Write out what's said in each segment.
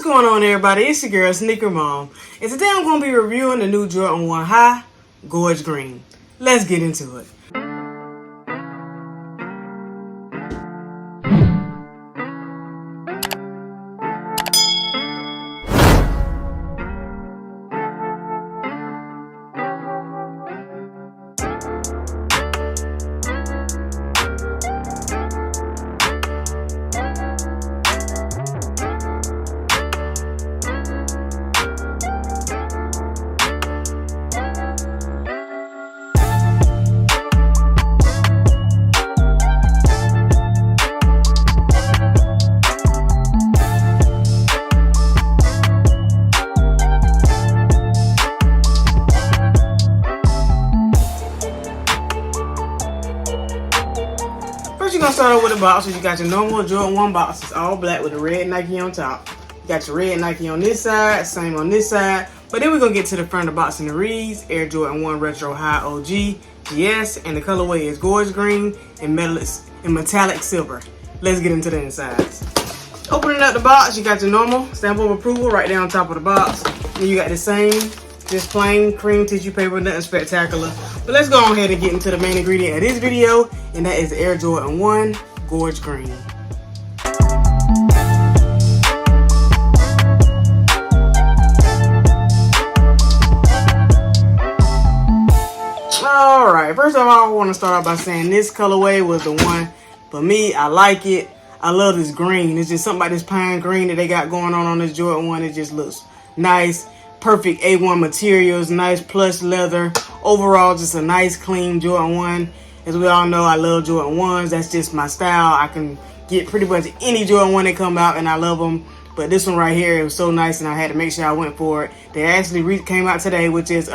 What's going on, everybody? It's your girl SnkrMom, and today I'm going to be reviewing the new Jordan 1 High Gorge Green. Let's get into it. First, you're going to start off with the boxes. You got your normal Jordan 1 boxes, all black with a red Nike on top. You got your red Nike on this side, same on this side. But then we're going to get to the front of the box, and it reads Air Jordan 1 Retro High OG GS, and the colorway is Gorge Green and metallic silver. Let's get into the insides. Opening up the box, you got your normal stamp of approval right there on top of the box. Then you got the same, just plain cream tissue paper, nothing spectacular. But let's go on ahead and get into the main ingredient of this video, and that is Air Jordan 1 Gorge Green. Alright, first of all, I want to start off by saying this colorway was the one for me. I like it. I love this green. It's just something about this pine green that they got going on this Jordan 1. It just looks nice. Perfect A1 materials, nice plush leather. Overall, just a nice, clean Jordan 1. As we all know, I love Jordan 1s. That's just my style. I can get pretty much any Jordan 1 that come out, and I love them. But this one right here, it was so nice, and I had to make sure I went for it. They actually came out today, which is,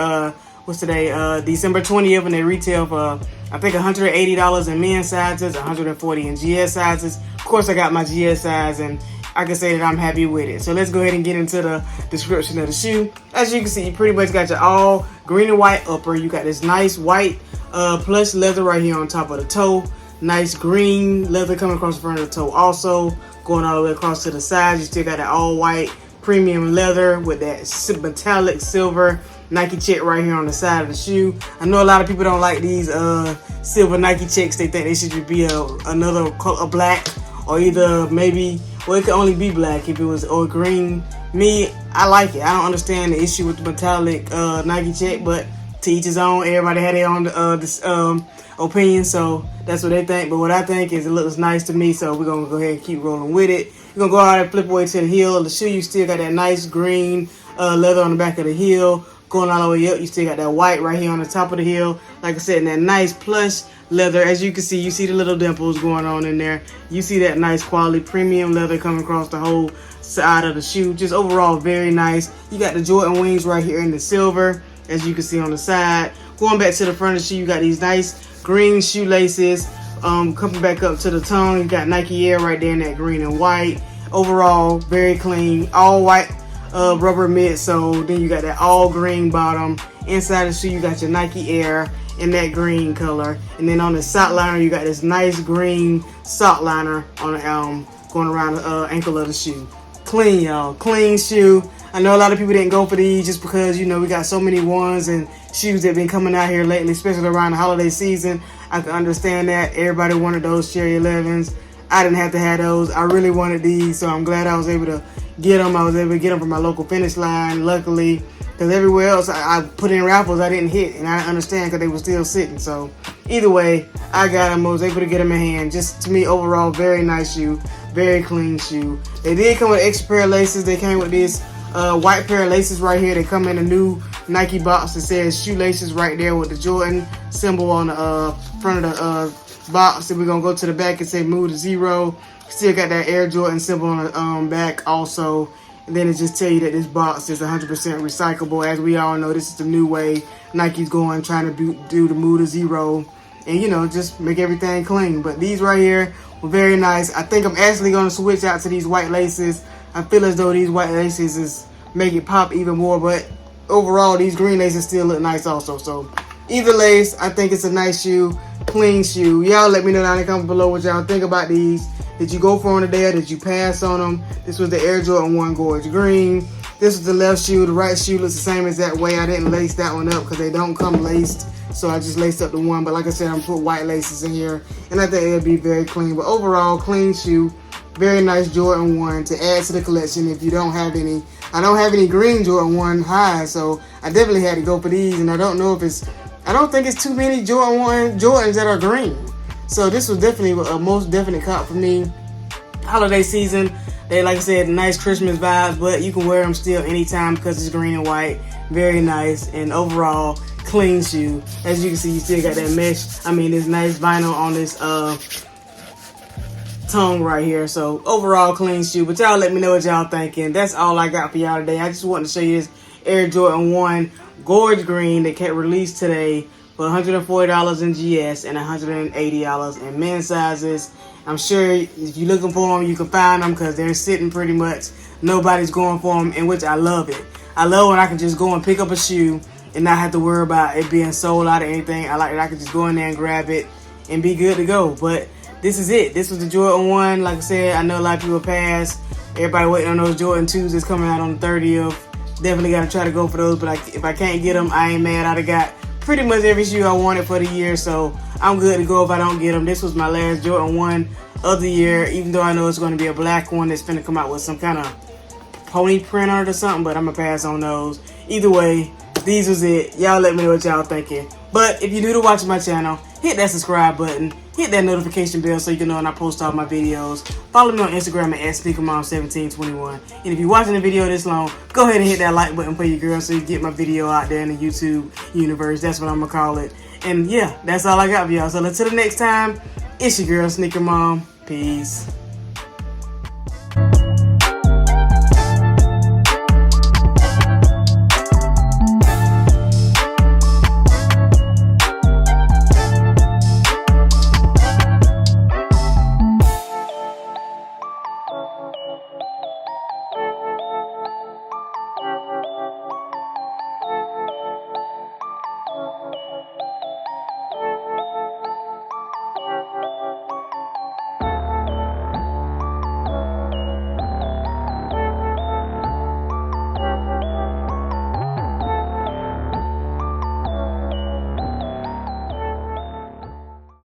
what's today? December 20th, and they retail for, I think, $180 in men's sizes, $140 in GS sizes. Of course, I got my GS size, and I can say that I'm happy with it. So let's go ahead and get into the description of the shoe. As you can see, you pretty much got your all green and white upper. You got this nice white plush leather right here on top of the toe. Nice green leather coming across the front of the toe. Also going all the way across to the sides, you still got that all white premium leather with that metallic silver Nike check right here on the side of the shoe. I know a lot of people don't like these silver Nike checks. They think they should be another color, black, or either maybe, well, it could only be black if it was, or green. Me, I like it. I don't understand the issue with the metallic Nike check, but to each his own. Everybody had their own opinion, so that's what they think. But what I think is it looks nice to me, so we're gonna go ahead and keep rolling with it. You're gonna go out and flip away to the heel of the shoe. You still got that nice green leather on the back of the heel. Going all the way up, you still got that white right here on the top of the heel. Like I said, and that nice plush leather. As you can see, you see the little dimples going on in there. You see that nice quality premium leather coming across the whole side of the shoe. Just overall very nice. You got the Jordan wings right here in the silver, as you can see on the side. Going back to the front of the shoe, you got these nice green shoelaces. Coming back up to the tongue, you got Nike Air right there in that green and white. Overall, very clean. All white rubber midsole. Then you got that all green bottom. Inside the shoe, you got your Nike Air in that green color. And then on the sock liner, you got this nice green sock liner on the going around the ankle of the shoe. Clean, y'all. Clean shoe. I know a lot of people didn't go for these just because, you know, we got so many ones and shoes that have been coming out here lately, especially around the holiday season. I can understand that. Everybody wanted those Cherry 11s. I didn't have to have those. I really wanted these, so I'm glad I was able to get them. I was able to get them from my local Finish Line, luckily, because everywhere else I put in raffles I didn't hit, and I understand because they were still sitting. So either way, I got them. I was able to get them in hand. Just to me, overall, very nice shoe, very clean shoe. They did come with an extra pair of laces. They came with this white pair of laces right here. They come in a new Nike box that says shoelaces right there with the Jordan symbol on the front of the box. And we're gonna go to the back and say move to 0. Still got that Air Jordan symbol on the back also. And then it just tell you that this box is 100% recyclable. As we all know, this is the new way Nike's going, trying to do the move to 0, and you know, just make everything clean. But these right here were very nice. I think I'm actually gonna switch out to these white laces. I feel as though these white laces make it pop even more, but overall these green laces still look nice also. So either lace, I think it's a nice shoe, clean shoe. Y'all let me know down in the comments below what y'all think about these. Did you go for them today or did you pass on them? This was the Air Jordan 1 Gorge Green. This is the left shoe. The right shoe looks the same as that way. I didn't lace that one up because they don't come laced. So I just laced up the one. But like I said, I'm put white laces in here. And I think it'll be very clean. But overall, clean shoe. Very nice Jordan 1 to add to the collection if you don't have any. I don't have any green Jordan 1 highs. So I definitely had to go for these. And I don't know if it's... I don't think it's too many Jordan 1 Jordans that are green. So this was definitely a most definite cop for me. Holiday season. They, like I said, nice Christmas vibes, but you can wear them still anytime because it's green and white. Very nice, and overall, clean shoe. As you can see, you still got that mesh. I mean, this nice vinyl on this tongue right here. So, overall, clean shoe. But y'all let me know what y'all thinking. That's all I got for y'all today. I just wanted to show you this Air Jordan 1 Gorge Green that got released today for $140 in GS and $180 in men's sizes. I'm sure if you're looking for them, you can find them because they're sitting pretty much. Nobody's going for them, in which I love it. I love when I can just go and pick up a shoe and not have to worry about it being sold out or anything. I like that I can just go in there and grab it and be good to go. But this is it. This was the Jordan 1. Like I said, I know a lot of people pass. Everybody waiting on those Jordan 2s that's coming out on the 30th. Definitely got to try to go for those. But if I can't get them, I ain't mad. I got pretty much every shoe I wanted for the year, so I'm good to go if I don't get them. This was my last Jordan 1 of the year, even though I know it's going to be a black one that's going to come out with some kind of pony print on it or something, but I'm going to pass on those. Either way, these was it. Y'all let me know what y'all thinking. But if you're new to watching my channel, hit that subscribe button, hit that notification bell so you can know when I post all my videos. Follow me on Instagram at SnkrMom1721. And if you're watching the video this long, go ahead and hit that like button for your girl so you get my video out there in the YouTube universe. That's what I'm going to call it. And yeah, that's all I got for y'all. So until the next time, it's your girl SnkrMom. Peace.